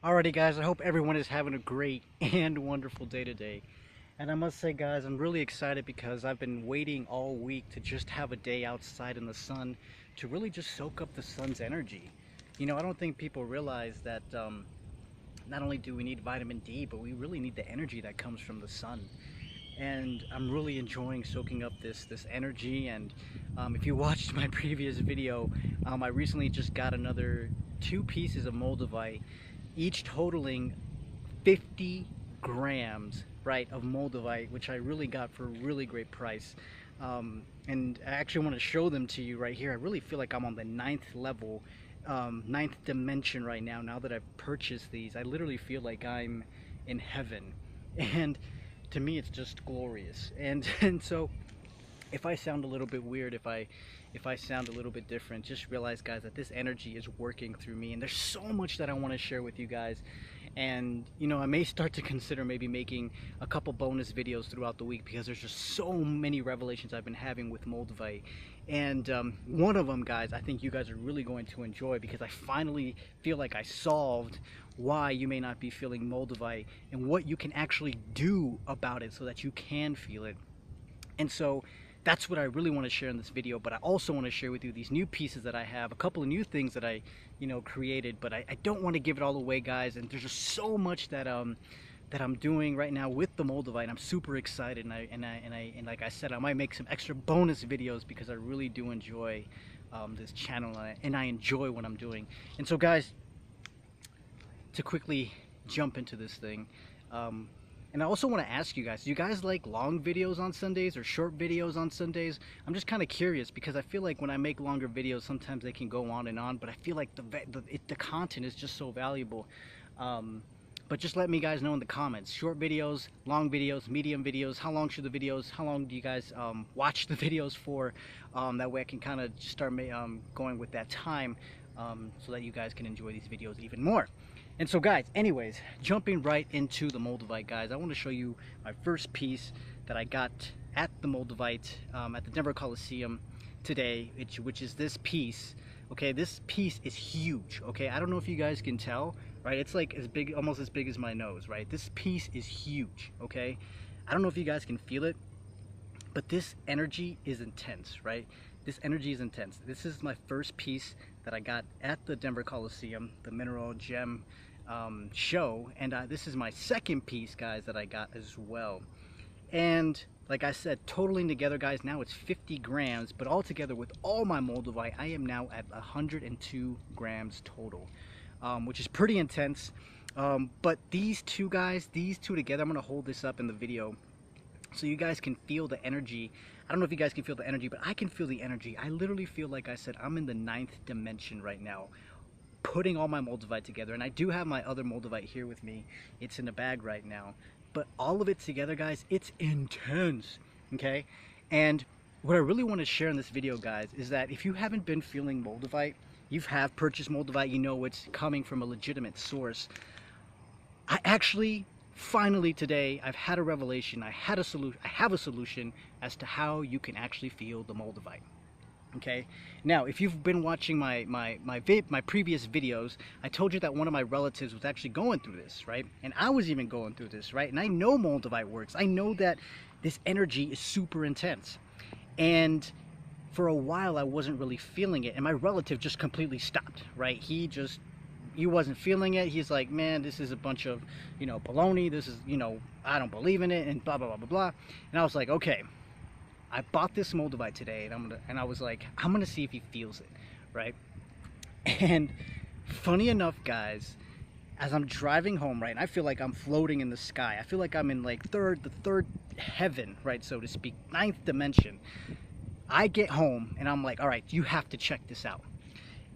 Alrighty guys, I hope everyone is having a great and wonderful day today. And I must say guys, I'm really excited because I've been waiting all week to just have a day outside in the sun to really just soak up the sun's energy. You know, I don't think people realize that not only do we need vitamin D, but we really need the energy that comes from the sun. And I'm really enjoying soaking up this energy. And if you watched my previous video, I recently just got another 2 pieces of Moldavite, each totaling 50 grams, right, of Moldavite, which I really got for a really great price. And I actually want to show them to you right here. I really feel like I'm on the 9th level, 9th dimension right now that I've purchased these. I literally feel like I'm in heaven. And to me, it's just glorious. And so if I sound a little bit weird, if I sound a little bit different, just realize guys that this energy is working through me, and there's so much that I want to share with you guys. And you know, I may start to consider maybe making a couple bonus videos throughout the week because there's just so many revelations I've been having with Moldavite. And one of them, guys, I think you guys are really going to enjoy, because I finally feel like I solved why you may not be feeling Moldavite and what you can actually do about it so that you can feel it. And so that's what I really want to share in this video. But I also want to share with you these new pieces that I have, a couple of new things that I created, but I don't want to give it all away, guys. And there's just so much that that I'm doing right now with the Moldavite. I'm super excited, and like I said, I might make some extra bonus videos because I really do enjoy this channel, and I enjoy what I'm doing. And so guys, to quickly jump into this thing, and I also want to ask you guys, do you guys like long videos on Sundays or short videos on Sundays? I'm just kind of curious, because I feel like when I make longer videos, sometimes they can go on and on, but I feel like the content is just so valuable. But just let me guys know in the comments, short videos, long videos, medium videos, how long should the videos, how long do you guys watch the videos for? That way I can kind of start going with that time, so that you guys can enjoy these videos even more. And so guys, anyways, jumping right into the Moldavite, guys, I want to show you my first piece that I got at the Moldavite, at the Denver Coliseum today, which is this piece. Okay, this piece is huge. Okay, I don't know if you guys can tell, right? It's like as big, almost as big as my nose, right? This piece is huge. Okay, I don't know if you guys can feel it, but this energy is intense, right? This energy is intense. This is my first piece that I got at the Denver Coliseum, the Mineral Gem show, and this is my second piece, guys, that I got as well. And like I said, totaling together, guys, now it's 50 grams, but all together with all my Moldavite, I am now at 102 grams total, which is pretty intense. But these two, guys, these two together, I'm gonna hold this up in the video so you guys can feel the energy. I don't know if you guys can feel the energy, but I can feel the energy. I literally feel like I said I'm in the 9th dimension right now, putting all my Moldavite together. And I do have my other Moldavite here with me. It's in a bag right now. But all of it together, guys, it's intense, okay? And what I really want to share in this video, guys, is that if you haven't been feeling Moldavite, you have purchased Moldavite, you know it's coming from a legitimate source. I actually, finally today, I've had a revelation. I have a solution as to how you can actually feel the Moldavite. Okay, now if you've been watching my previous videos, I told you that one of my relatives was actually going through this, right? And I was even going through this, right? And I know Moldavite works. I know that this energy is super intense. And for a while I wasn't really feeling it, and my relative just completely stopped, right? He wasn't feeling it. He's like, man, this is a bunch of, baloney. This is, I don't believe in it, and blah, blah, blah, blah, blah. And I was like, okay, I bought this Moldavite today, and I was like, I'm gonna see if he feels it, right? And funny enough, guys, as I'm driving home, right, and I feel like I'm floating in the sky. I feel like I'm in like the third heaven, right, so to speak, 9th dimension. I get home, and I'm like, all right, you have to check this out.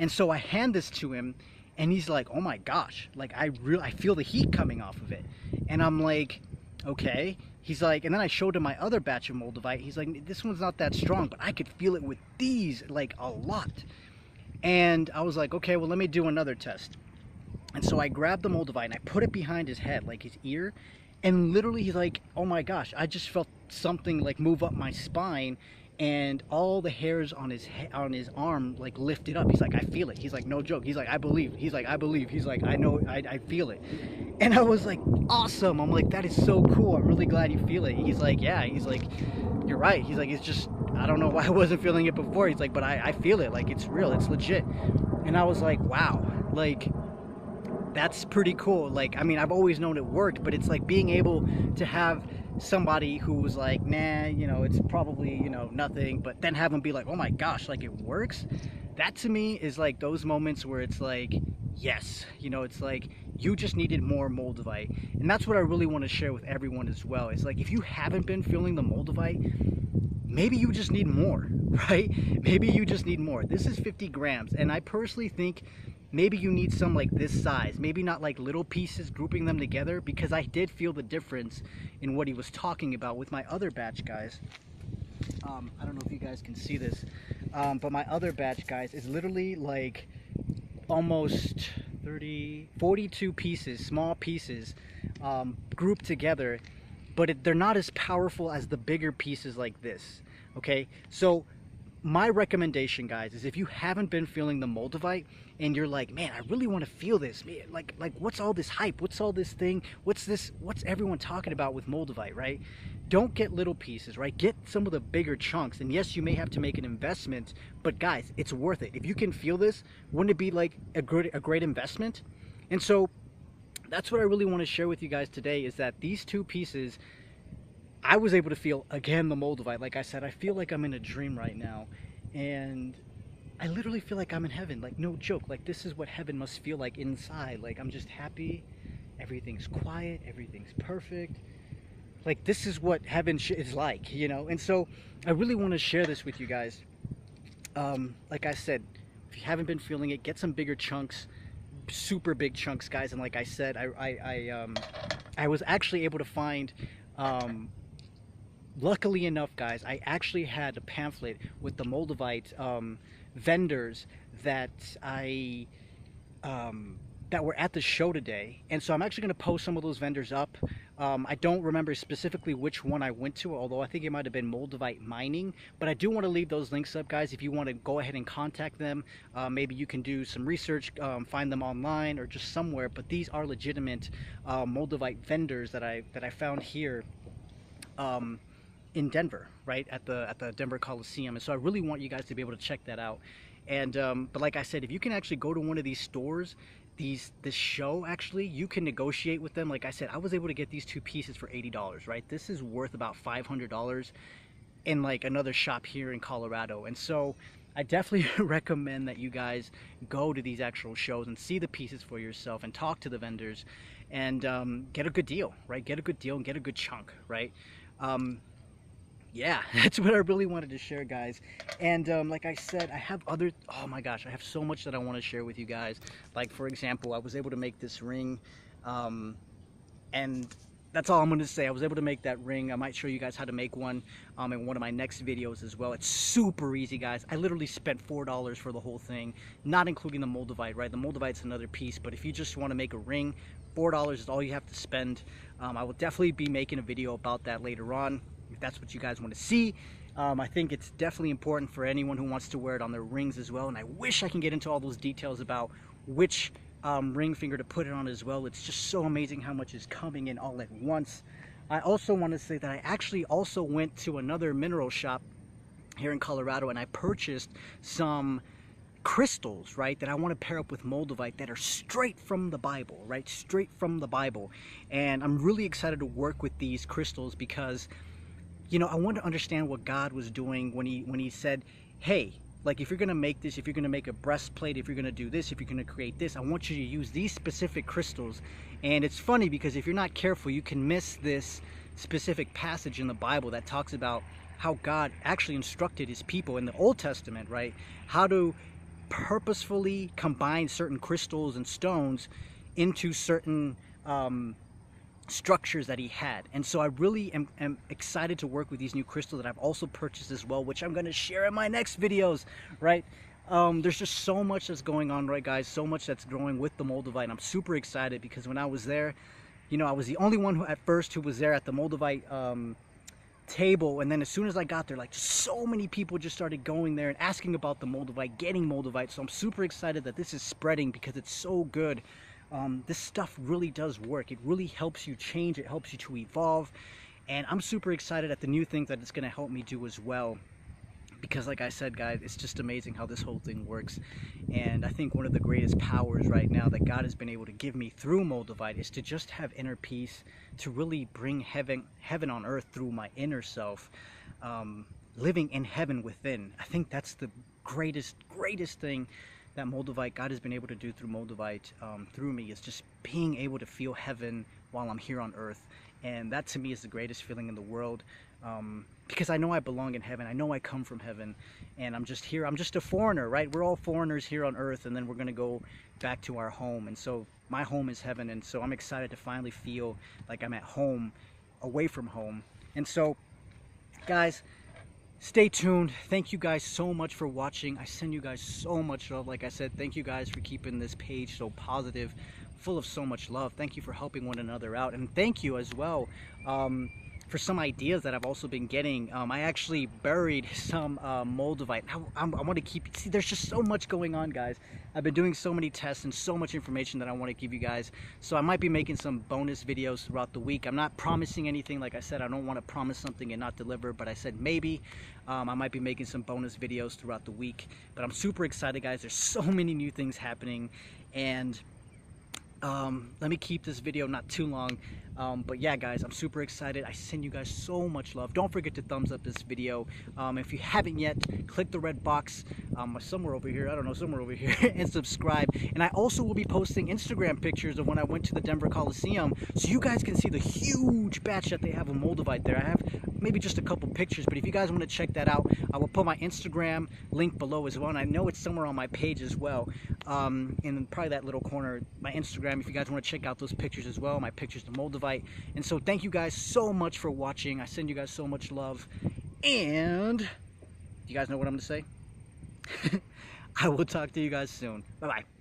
And so I hand this to him, and he's like, oh my gosh, like I feel the heat coming off of it. And I'm like, okay. He's like, and then I showed him my other batch of Moldavite. He's like, this one's not that strong, but I could feel it with these like a lot. And I was like, okay, well, let me do another test. And so I grabbed the Moldavite and I put it behind his head, like his ear. And literally he's like, oh my gosh, I just felt something like move up my spine. and all the hairs on his arm like lifted up. He's like, I feel it. He's like, no joke. He's like, I believe. He's like, I believe. He's like, I know, I feel it. And I was like, awesome. I'm like, that is so cool. I'm really glad you feel it. He's like, yeah. He's like, you're right. He's like, it's just, I don't know why I wasn't feeling it before. He's like, but I feel it. Like, it's real. It's legit. And I was like, wow. Like, that's pretty cool. Like, I mean, I've always known it worked, but it's like being able to have somebody who was like, nah, you know, it's probably, you know, nothing, but then have them be like, oh my gosh, like, it works. That to me is like those moments where it's like, yes, you know, it's like you just needed more Moldavite. And that's what I really want to share with everyone as well. It's like, if you haven't been feeling the Moldavite, maybe you just need more, right? Maybe you just need more. This is 50 grams, and I personally think maybe you need some like this size, maybe not like little pieces, grouping them together, because I did feel the difference in what he was talking about with my other batch, guys. I don't know if you guys can see this, but my other batch, guys, is literally like almost 42 pieces, small pieces, grouped together, but they're not as powerful as the bigger pieces like this. Okay, so my recommendation, guys, is if you haven't been feeling the Moldavite and you're like, man, I really want to feel this, man, like what's all this hype, what's all this thing, what's everyone talking about with Moldavite, right? Don't get little pieces, right? Get some of the bigger chunks. And yes, you may have to make an investment, but guys, it's worth it. If you can feel this, wouldn't it be like a great investment? And so that's what I really want to share with you guys today, is that these two pieces, I was able to feel, again, the Moldavite. Like I said, I feel like I'm in a dream right now, and I literally feel like I'm in heaven. Like, no joke. Like, this is what heaven must feel like inside. Like, I'm just happy. Everything's quiet. Everything's perfect. Like, this is what heaven is like, you know? And so I really want to share this with you guys. Like I said, if you haven't been feeling it, get some bigger chunks, super big chunks, guys. And like I said, I was actually able to find, luckily enough, guys, I actually had a pamphlet with the Moldavite vendors that that were at the show today. And so I'm actually going to post some of those vendors up. I don't remember specifically which one I went to, although I think it might have been Moldavite Mining, but I do want to leave those links up, guys. If you want to go ahead and contact them, maybe you can do some research, find them online or just somewhere, but these are legitimate Moldavite vendors that I found here in Denver, right at the Denver Coliseum. And so I really want you guys to be able to check that out. And but like I said, if you can actually go to one of these stores, this show, actually, you can negotiate with them. Like I said, I was able to get these two pieces for $80, right? This is worth about $500 in like another shop here in Colorado. And so I definitely recommend that you guys go to these actual shows and see the pieces for yourself and talk to the vendors and get a good deal, right? Get a good deal and get a good chunk, right? Yeah, that's what I really wanted to share, guys. And like I said, I have other, oh my gosh, I have so much that I want to share with you guys. Like, for example, I was able to make this ring, and that's all I'm going to say. I was able to make that ring. I might show you guys how to make one in one of my next videos as well. It's super easy, guys. I literally spent $4 for the whole thing, not including the Moldavite, right? The Moldavite's another piece, but if you just want to make a ring, $4 is all you have to spend. I will definitely be making a video about that later on, if that's what you guys want to see. I think it's definitely important for anyone who wants to wear it on their rings as well, and I wish I can get into all those details about which ring finger to put it on as well. It's just so amazing how much is coming in all at once. I also want to say that I actually also went to another mineral shop here in Colorado, and I purchased some crystals, right, that I want to pair up with Moldavite that are straight from the Bible, right? Straight from the Bible. And I'm really excited to work with these crystals because, you know, I want to understand what God was doing when he said, hey, like, if you're going to make this, if you're going to make a breastplate, if you're going to do this, if you're going to create this, I want you to use these specific crystals. And it's funny because if you're not careful, you can miss this specific passage in the Bible that talks about how God actually instructed his people in the Old Testament, right? How to purposefully combine certain crystals and stones into certain structures that he had. And so I really am excited to work with these new crystals that I've also purchased as well, which I'm going to share in my next videos, right? There's just so much that's going on, right, guys? So much that's growing with the Moldavite. And I'm super excited because when I was there, you know, I was the only one who at first who was there at the Moldavite table, and then as soon as I got there, like, so many people just started going there and asking about the Moldavite, getting Moldavite. So I'm super excited that this is spreading because it's so good. This stuff really does work. It really helps you change. It helps you to evolve, and I'm super excited at the new things that it's going to help me do as well. Because like I said, guys, it's just amazing how this whole thing works. And I think one of the greatest powers right now that God has been able to give me through Moldavite is to just have inner peace, to really bring heaven on earth through my inner self, living in heaven within. I think that's the greatest thing that Moldavite, God has been able to do through Moldavite, through me, is just being able to feel heaven while I'm here on earth. And that to me is the greatest feeling in the world, because I know I belong in heaven. I know I come from heaven, and I'm just here. I'm just a foreigner, right? We're all foreigners here on earth, and then we're going to go back to our home. And so my home is heaven, and so I'm excited to finally feel like I'm at home, away from home. And so, guys, stay tuned. Thank you guys so much for watching. I send you guys so much love. Like I said, thank you guys for keeping this page so positive, full of so much love. Thank you for helping one another out, and thank you as well for some ideas that I've also been getting. I actually buried some Moldavite. I want to keep, see, there's just so much going on, guys. I've been doing so many tests and so much information that I want to give you guys. So I might be making some bonus videos throughout the week. I'm not promising anything. Like I said, I don't want to promise something and not deliver, but I said maybe I might be making some bonus videos throughout the week. But I'm super excited, guys. There's so many new things happening, and let me keep this video not too long. But yeah, guys, I'm super excited. I send you guys so much love. Don't forget to thumbs up this video. If you haven't yet, click the red box somewhere over here, I don't know, somewhere over here, and subscribe. And I also will be posting Instagram pictures of when I went to the Denver Coliseum, so you guys can see the huge batch that they have of Moldavite there. I have maybe just a couple pictures, but if you guys want to check that out, I will put my Instagram link below as well, and I know it's somewhere on my page as well, in probably that little corner, my Instagram, if you guys want to check out those pictures as well, my pictures of Moldavite. And so thank you guys so much for watching. I send you guys so much love, and you guys know what I'm going to say? I will talk to you guys soon. Bye-bye.